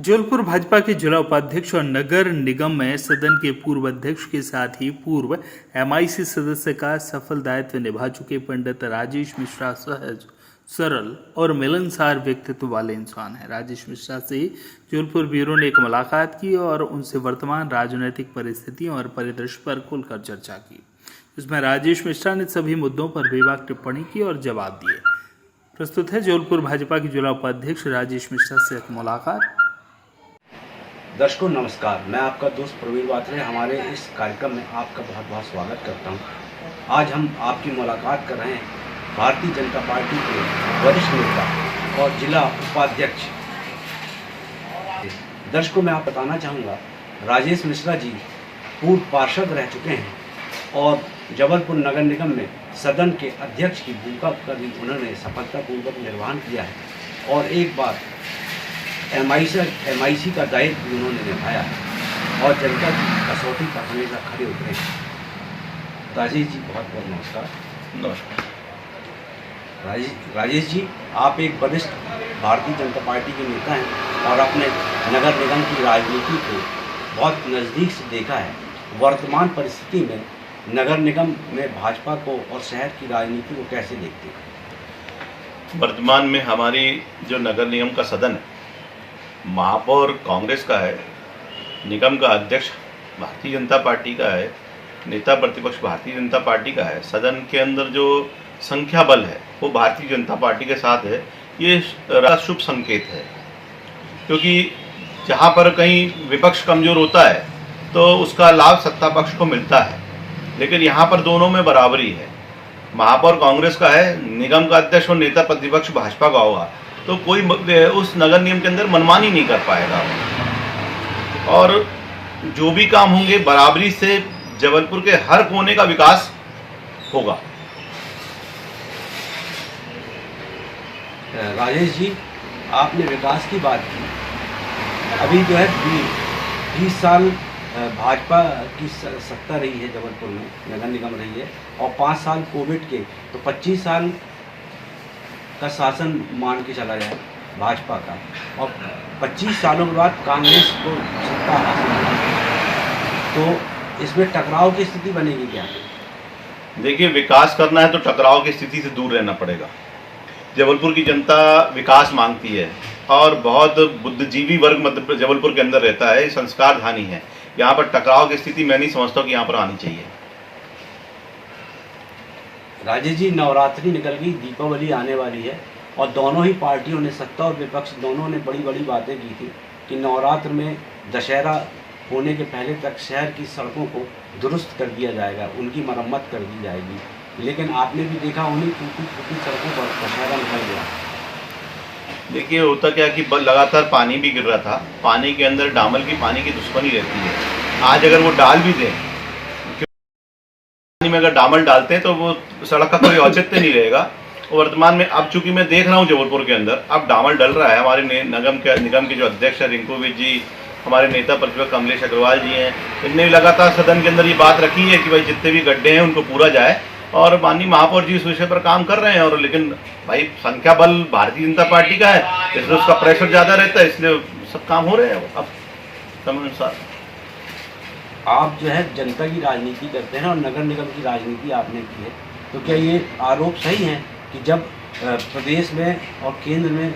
जबलपुर भाजपा के जिला उपाध्यक्ष और नगर निगम में सदन के पूर्व अध्यक्ष के साथ ही पूर्व एमआईसी सदस्य का सफल दायित्व निभा चुके पंडित राजेश मिश्रा सहज, सरल और मिलनसार व्यक्तित्व वाले इंसान हैं। राजेश मिश्रा से जबलपुर ब्यूरो ने एक मुलाकात की और उनसे वर्तमान राजनीतिक परिस्थितियों और परिदृश्य पर खुलकर चर्चा की। इसमें राजेश मिश्रा ने सभी मुद्दों पर बेबाक टिप्पणी की और जवाब दिए। प्रस्तुत है जबलपुर भाजपा के जिला उपाध्यक्ष राजेश मिश्रा से एक मुलाकात। दर्शकों नमस्कार, मैं आपका दोस्त प्रवीण वात्रे हमारे इस कार्यक्रम में आपका बहुत बहुत स्वागत करता हूं। आज हम आपकी मुलाकात कर रहे हैं भारतीय जनता पार्टी के वरिष्ठ नेता और जिला उपाध्यक्ष। दर्शकों मैं आप बताना चाहूँगा, राजेश मिश्रा जी पूर्व पार्षद रह चुके हैं और जबलपुर नगर निगम में सदन के अध्यक्ष की भूमिका का भी उन्होंने सफलतापूर्वक निर्वहन किया है और एक बार एमआईसी का दायित्व भी उन्होंने निभाया है और जनता की कसौटी पर हमेशा खड़े उतरे हैं। राजेश जी बहुत बहुत नमस्कार। नमस्कार। राजेश जी, आप एक वरिष्ठ भारतीय जनता पार्टी के नेता हैं और अपने नगर निगम की राजनीति को बहुत नज़दीक से देखा है। वर्तमान परिस्थिति में नगर निगम में भाजपा को और शहर की राजनीति को कैसे देखते हैं? वर्तमान में हमारी जो नगर निगम का सदन है, महापौर कांग्रेस का है, निगम का अध्यक्ष भारतीय जनता पार्टी का है, नेता प्रतिपक्ष भारतीय जनता पार्टी का है। सदन के अंदर जो संख्या बल है वो भारतीय जनता पार्टी के साथ है। ये शुभ संकेत है, क्योंकि जहाँ पर कहीं विपक्ष कमज़ोर होता है तो उसका लाभ सत्ता पक्ष को मिलता है, लेकिन यहाँ पर दोनों में बराबरी है। महापौर कांग्रेस का है, निगम का अध्यक्ष और नेता प्रतिपक्ष भाजपा का होगा तो कोई उस नगर निगम के अंदर मनमानी नहीं कर पाएगा और जो भी काम होंगे बराबरी से जबलपुर के हर कोने का विकास होगा। राजेश जी, आपने विकास की बात की। अभी जो है 20 साल भाजपा की सत्ता रही है जबलपुर में, नगर निगम रही है और 5 साल कोविड के, तो 25 साल का शासन मान के चला जाए भाजपा का और 25 सालों के बाद कांग्रेस को सत्ता हासिल हुई, तो इसमें टकराव की स्थिति बनेगी क्या? देखिए, विकास करना है तो टकराव की स्थिति से दूर रहना पड़ेगा। जबलपुर की जनता विकास मांगती है और बहुत बुद्धिजीवी वर्ग मध्य जबलपुर के अंदर रहता है, संस्कारधानी है। यहाँ पर टकराव की स्थिति मैं नहीं समझता कि यहाँ पर आनी चाहिए। राजेश जी, नवरात्रि निकल गई, दीपावली आने वाली है और दोनों ही पार्टियों ने, सत्ता और विपक्ष दोनों ने बड़ी बड़ी बातें की थी कि नवरात्र में दशहरा होने के पहले तक शहर की सड़कों को दुरुस्त कर दिया जाएगा, उनकी मरम्मत कर दी जाएगी। लेकिन आपने भी देखा उन्हीं टूटी सड़कों पर दशहरा निकल गया। देखिए, होता क्या कि लगातार पानी भी गिर रहा था। पानी के अंदर डामर की पानी की दुश्मनी रहती है। आज अगर वो डाल भी दें, में अगर डामर डालते हैं तो वो सड़क का कोई औचित्य नहीं रहेगा। वर्तमान में अब चूंकि मैं देख रहा हूँ जबलपुर के अंदर अब डामर डल रहा है। हमारे निगम के जो अध्यक्ष है रिंकू विज जी, हमारे नेता प्रतिपक्ष कमलेश अग्रवाल जी हैं, इनने भी लगातार सदन के अंदर ये बात रखी है कि भाई जितने भी गड्ढे हैं उनको पूरा जाए और माननीय महापौर जी इस विषय पर काम कर रहे हैं। और लेकिन भाई संख्या बल भारतीय जनता पार्टी का है, इसलिए उसका प्रेशर ज़्यादा रहता है, इसलिए सब काम हो रहे हैं अब समय अनुसार। आप जो है जनता की राजनीति करते हैं और नगर निगम की राजनीति आपने की है, तो क्या ये आरोप सही है कि जब प्रदेश में और केंद्र में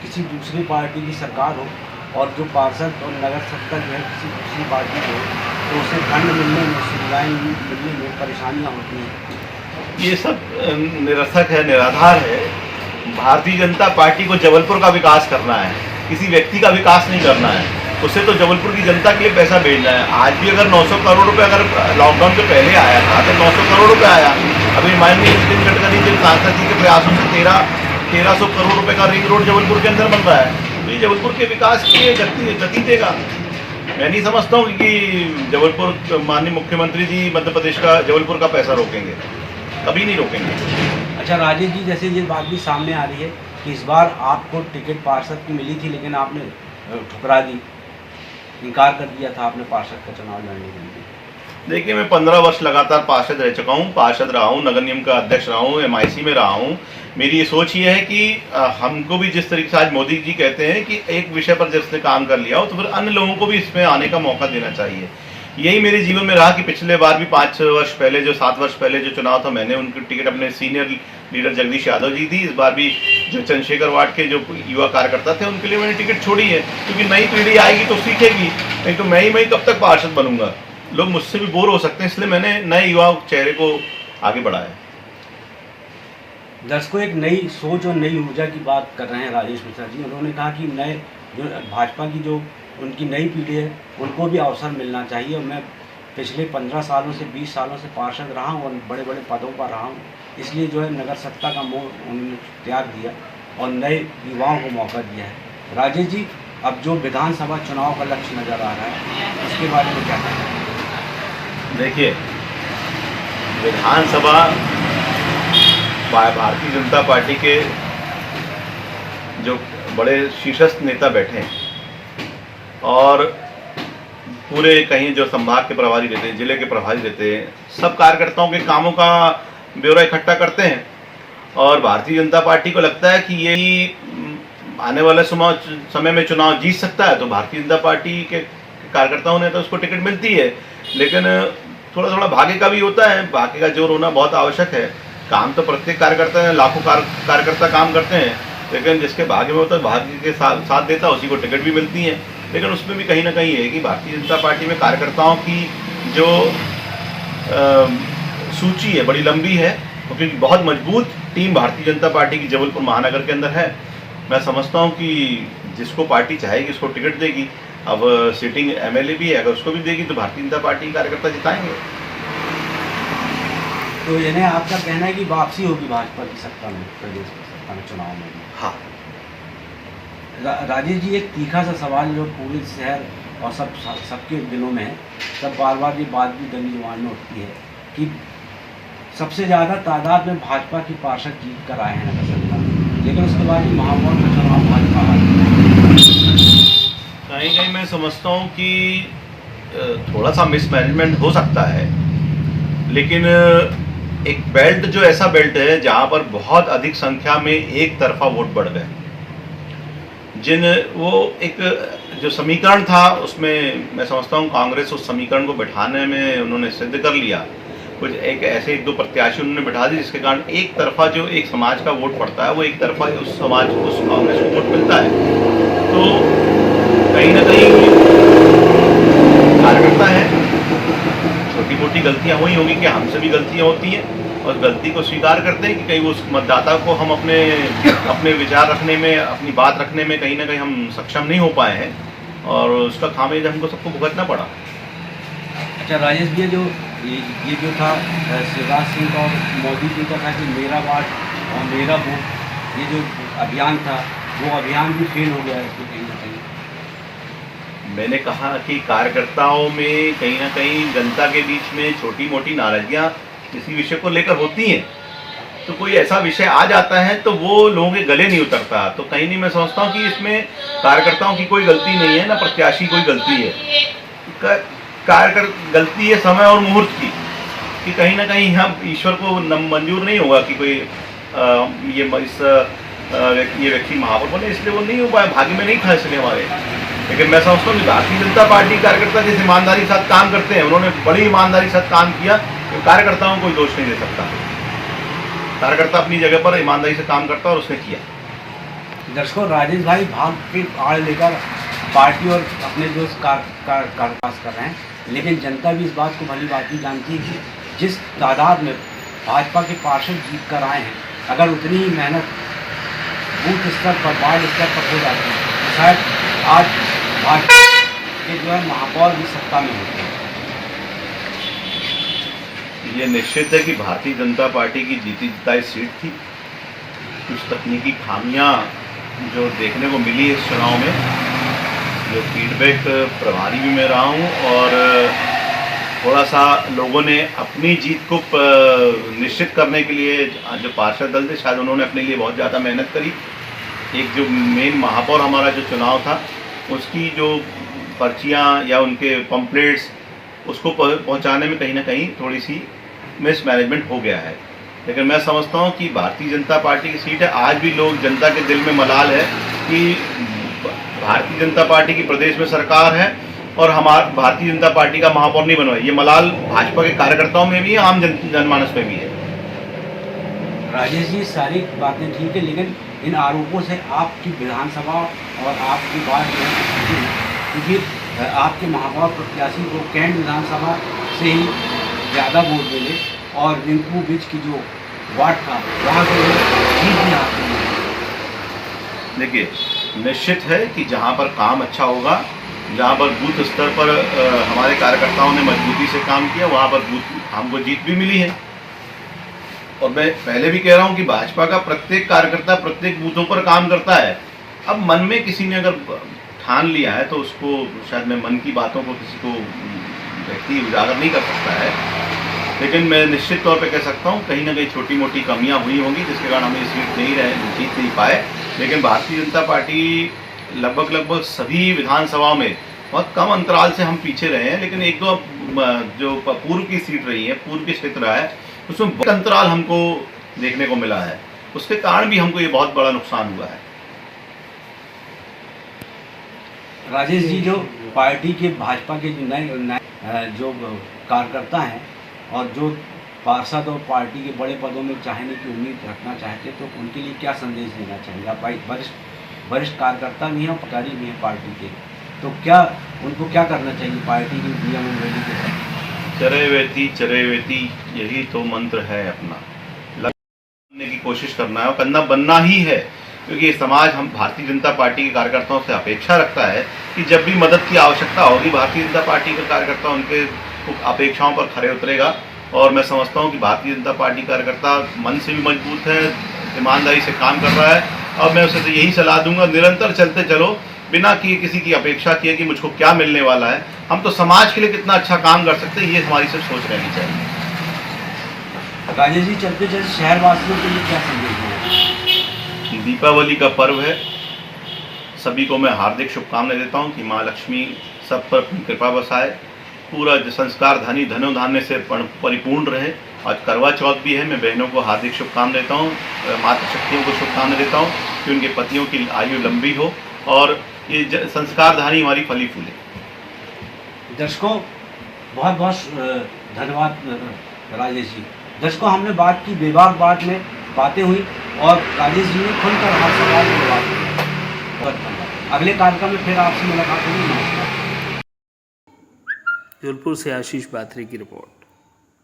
किसी दूसरी पार्टी की सरकार हो और जो पार्षद और नगर सत्ता जो है किसी दूसरी पार्टी की हो तो उसे फंड मिलने में, सुविधाएं मिलने में परेशानियां होती हैं? ये सब निरर्थक है, निराधार है। भारतीय जनता पार्टी को जबलपुर का विकास करना है, किसी व्यक्ति का विकास नहीं करना है। उससे तो जबलपुर की जनता के लिए पैसा भेजना है। आज भी अगर 900 करोड़ रुपए अगर लॉकडाउन के पहले आया था तो 900 करोड़ रुपए आया। अभी माननीय नितिन गडकरी जी सांसद जी के प्रयासों से 1300 करोड़ रुपए का रिंग रोड जबलपुर के अंदर बन रहा है। तो ये जबलपुर के विकास के लिए गति देगा। मैं नहीं समझता हूँ कि जबलपुर माननीय मुख्यमंत्री जी मध्य प्रदेश का जबलपुर का पैसा रोकेंगे, कभी नहीं रोकेंगे। अच्छा राजेश जी, जैसे ये बात भी सामने आ रही है कि इस बार आपको टिकट पार्षद की मिली थी लेकिन आपने ठुकरा दी, इनकार कर दिया था आपने पार्षद का चुनाव लड़ने के लिए। देखिए, मैं 15 वर्ष लगातार पार्षद रह चुका हूँ, पार्षद रहा हूँ, नगर निगम का अध्यक्ष रहा हूँ, एमआईसी में रहा हूँ। मेरी ये सोच ये है कि हमको भी जिस तरीके से आज मोदी जी कहते हैं कि एक विषय पर जिसने काम कर लिया हो तो फिर अन्य लोगों को भी इसमें आने का मौका देना चाहिए। यही मेरे जीवन में रहा कि पिछले बार भी 5 वर्ष पहले जो 7 वर्ष पहले जो चुनाव था, मैंने उनकी टिकट अपने सीनियर लीडर जगदीश यादव जी दी। इस बार भी जो चंद्रशेखर वार्ड के जो युवा कार्यकर्ता थे उनके लिए मैंने टिकट छोड़ी है, क्योंकि नई पीढ़ी आएगी तो सीखेगी, नहीं तो मैं कब तक पार्षद बनूंगा, लोग मुझसे भी बोर हो सकते हैं, इसलिए मैंने नए युवा चेहरे को आगे बढ़ाया। दर्शकों, एक नई सोच और नई ऊर्जा की बात कर रहे हैं राजेश मिश्रा जी। उन्होंने कहा कि नए जो भाजपा की जो उनकी नई पीढ़ी है उनको भी अवसर मिलना चाहिए। और मैं पिछले 15 सालों से 20 सालों से पार्षद रहा हूँ और बड़े बड़े पदों पर रहा हूँ, इसलिए जो है नगर सत्ता का मोह उन्होंने त्याग दिया और नए युवाओं को मौका दिया है। राजेश जी, अब जो विधानसभा चुनाव का लक्ष्य नज़र आ रहा है उसके बारे में क्या कहना है? देखिए, विधानसभा भारतीय जनता पार्टी के जो बड़े शीर्षस्थ नेता बैठे हैं और पूरे कहीं जो संभाग के प्रभारी रहते हैं, जिले के प्रभारी रहते हैं, सब कार्यकर्ताओं के कामों का ब्यौरा इकट्ठा करते हैं और भारतीय जनता पार्टी को लगता है कि ये आने वाले समय में चुनाव जीत सकता है, तो भारतीय जनता पार्टी के कार्यकर्ताओं ने तो उसको टिकट मिलती है। लेकिन थोड़ा थोड़ा भाग्य का भी होता है, भाग्य का जोर होना बहुत आवश्यक है। काम तो प्रत्येक कार्यकर्ता है, लाखों कार्यकर्ता काम करते हैं, लेकिन जिसके भाग्य में होता है, भाग्य के साथ देता है, उसी को टिकट भी मिलती है। लेकिन उसमें भी कहीं ना कहीं है कि भारतीय जनता पार्टी में कार्यकर्ताओं की जो सूची है बड़ी लंबी है, क्योंकि बहुत मजबूत टीम भारतीय जनता पार्टी की जबलपुर महानगर के अंदर है। मैं समझता हूं कि जिसको पार्टी चाहेगी उसको टिकट देगी। अब सिटिंग एमएलए भी है, अगर उसको भी देगी तो भारतीय जनता पार्टी कार्यकर्ता जिताएंगे। तो यानी आपका कहना है कि वापसी होगी भाजपा की सत्ता में, प्रदेश सत्ता में, चुनाव में? हाँ। राजेश जी, एक तीखा सा सवाल जो पूरे शहर और सबके दिलों में है, सब बार बार ये बात भी दंगी जुबान में उठती है कि सबसे ज़्यादा तादाद में भाजपा की पार्षद जीत कर आए हैं नगर सत्ता में, लेकिन उसके बाद ही महापौर का चुनाव भाजपा कहीं कहीं मैं समझता हूँ कि थोड़ा सा मिसमैनेजमेंट हो सकता है, लेकिन एक बेल्ट जो ऐसा बेल्ट है जहाँ पर बहुत अधिक संख्या में एक तरफा वोट बढ़ गए, वो एक जो समीकरण था उसमें मैं समझता हूँ कांग्रेस उस समीकरण को बैठाने में उन्होंने सिद्ध कर लिया। कुछ एक ऐसे 1-2 प्रत्याशी उन्होंने बैठा दी जिसके कारण एक तरफा जो एक समाज का वोट पड़ता है वो एक तरफा उस कांग्रेस को वोट मिलता है। तो कहीं ना कहीं कार्यकर्ता है, छोटी मोटी गलतियां हुई होंगी कि हमसे भी गलतियां होती हैं और गलती को स्वीकार करते हैं कि कहीं उस मतदाता को हम अपने विचार रखने में, अपनी बात रखने में कहीं ना कहीं हम सक्षम नहीं हो पाए हैं और उसका खामियाजा हमको सबको भुगतना पड़ा। अच्छा राजेश भैया, ये जो था शिवराज सिंह का और मोदी जी का था कि मेरा वार्ड और मेरा वोट, ये जो अभियान था वो अभियान भी फेल हो गया है इसमें कहीं ना कहीं। मैंने कहा कि कार्यकर्ताओं में कहीं ना कहीं जनता के बीच में छोटी मोटी नाराजगियाँ किसी विषय को लेकर होती हैं, तो कोई ऐसा विषय आ जाता है तो वो लोगों के गले नहीं उतरता। तो कहीं नहीं, मैं समझता हूँ कि इसमें कार्यकर्ताओं की कोई गलती नहीं है, ना प्रत्याशी कोई गलती है। गलती है समय और मुहूर्त की, कि कहीं ना कहीं हम ईश्वर को मंजूर नहीं होगा कि कोई ये व्यक्ति महापौर बने, इसलिए वो नहीं हो पाया, भाग्य में नहीं था इसलिए हमारे। लेकिन मैं समझता हूँ कि भारतीय जनता पार्टी कार्यकर्ता जिस ईमानदारी के साथ काम करते हैं, उन्होंने बड़ी ईमानदारी के साथ काम किया, तो कार्यकर्ताओं को कोई दोष नहीं दे सकता। कार्यकर्ता अपनी जगह पर ईमानदारी से काम करता और उसने किया। दर्शकों, राजेश भाई भाग के आड़ लेकर पार्टी और अपने दोस्त पास कर रहे हैं, लेकिन जनता भी इस बात को भली बात ही जानती है कि जिस तादाद में भाजपा के पार्षद जीत कर आए हैं, अगर उतनी ही मेहनत बूथ स्तर पर, वार्ड स्तर पर हो जाती है तो शायद आज भाजपा के जो है महापौर भी सत्ता में होते हैं। ये निश्चित है कि भारतीय जनता पार्टी की जीती जिताई सीट थी। कुछ तकनीकी खामियां जो देखने को मिली इस चुनाव में, जो फीडबैक प्रभारी भी मैं रहा हूँ और थोड़ा सा लोगों ने अपनी जीत को निश्चित करने के लिए जो पार्षद दल थे शायद उन्होंने अपने लिए बहुत ज़्यादा मेहनत करी। एक जो मेन महापौर हमारा जो चुनाव था उसकी जो पर्चियाँ या उनके पम्पलेट्स उसको पहुंचाने में कहीं ना कहीं थोड़ी सी मिसमैनेजमेंट हो गया है। लेकिन मैं समझता हूँ कि भारतीय जनता पार्टी की सीट है। आज भी लोग, जनता के दिल में मलाल है कि भारतीय जनता पार्टी की प्रदेश में सरकार है और हमारा भारतीय जनता पार्टी का महापौर नहीं बनवाई। ये मलाल भाजपा के कार्यकर्ताओं में भी है, आम जनमानस में भी है। राजेश जी, सारी बातें ठीक है, लेकिन इन आरोपों से आपकी विधानसभा और आपकी बात जो है, क्योंकि आपके महापौर प्रत्याशी को कैंट विधानसभा से ही ज़्यादा वोट मिले और रिंकू बीच की जो वार्ड था वहाँ से जीत भी हाथ में। देखिए, निश्चित है कि जहाँ पर काम अच्छा होगा, जहाँ पर बूथ स्तर पर हमारे कार्यकर्ताओं ने मजबूती से काम किया, वहाँ पर बूथ हमको जीत भी मिली है। और मैं पहले भी कह रहा हूँ कि भाजपा का प्रत्येक कार्यकर्ता प्रत्येक बूथों पर काम करता है। अब मन में किसी ने अगर ठान लिया है तो उसको, शायद मैं मन की बातों को किसी को व्यक्ति उजागर नहीं कर सकता है, लेकिन मैं निश्चित तौर पे कह सकता हूँ कहीं ना कहीं छोटी मोटी कमियां हुई होंगी जिसके कारण हम ये सीट जीत नहीं पाए। लेकिन भारतीय जनता पार्टी लगभग सभी विधानसभाओं में बहुत कम अंतराल से हम पीछे रहे हैं, लेकिन एक दो जो पूर्व की सीट रही है, पूर्व के क्षेत्र रहा है, उसमें बहुत अंतराल हमको देखने को मिला है। उसके कारण भी हमको ये बहुत बड़ा नुकसान हुआ है। राजेश जी, जो पार्टी के भाजपा के नए जो कार्यकर्ता हैं और जो पार्षद और पार्टी के बड़े पदों में चाहने की उम्मीद रखना चाहते, तो उनके लिए क्या संदेश देना चाहेंगे आप? भाई वरिष्ठ कार्यकर्ता भी हैं और पदाधिकारी भी हैं पार्टी के, तो क्या उनको क्या करना चाहिए पार्टी के नियम वेदी के साथ? चरे वेती यही तो मंत्र है अपना। बनने की कोशिश करना है और करना बनना ही है, क्योंकि ये समाज हम भारतीय जनता पार्टी के कार्यकर्ताओं से अपेक्षा रखता है कि जब भी मदद की आवश्यकता होगी भारतीय जनता पार्टी का कार्यकर्ता उनके अपेक्षाओं पर खरे उतरेगा। और मैं समझता हूं कि भारतीय जनता पार्टी कार्यकर्ता मन से भी मजबूत है, ईमानदारी से काम कर रहा है, और मैं उसे तो यही सलाह दूंगा, निरंतर चलते चलो बिना किसी की अपेक्षा किए कि मुझको क्या मिलने वाला है। हम तो समाज के लिए कितना अच्छा काम कर सकते हैं, ये हमारी सिर्फ सोच रहनी चाहिए। राजेश जी, चलते चलते शहरवासियों के लिए क्या संदेश देंगे? दीपावली का पर्व है, सभी को मैं हार्दिक शुभकामनाएं देता हूं कि माँ लक्ष्मी सब पर अपनी कृपा बरसाए, पूरा संस्कार धनी धनो धान्य से परिपूर्ण रहे। आज करवा चौथ भी है, मैं बहनों को हार्दिक शुभकामनाएं देता हूँ, मातृशक्तियों को शुभकामनाएं देता हूँ कि उनके पतियों की आयु लंबी हो और ये संस्कारधानी हमारी फली फूले। दर्शकों, बहुत बहुत धन्यवाद राजेश जी। दर्शकों, हमने बात की, बेबाक बात में बातें हुई और राजेश जी ने खुलकर हर सवाल के जवाब दिए। अगले कार्यक्रम में फिर आपसे मुलाकात होगी। नमस्कार। जबलपुर से आशीष बात्रे की रिपोर्ट।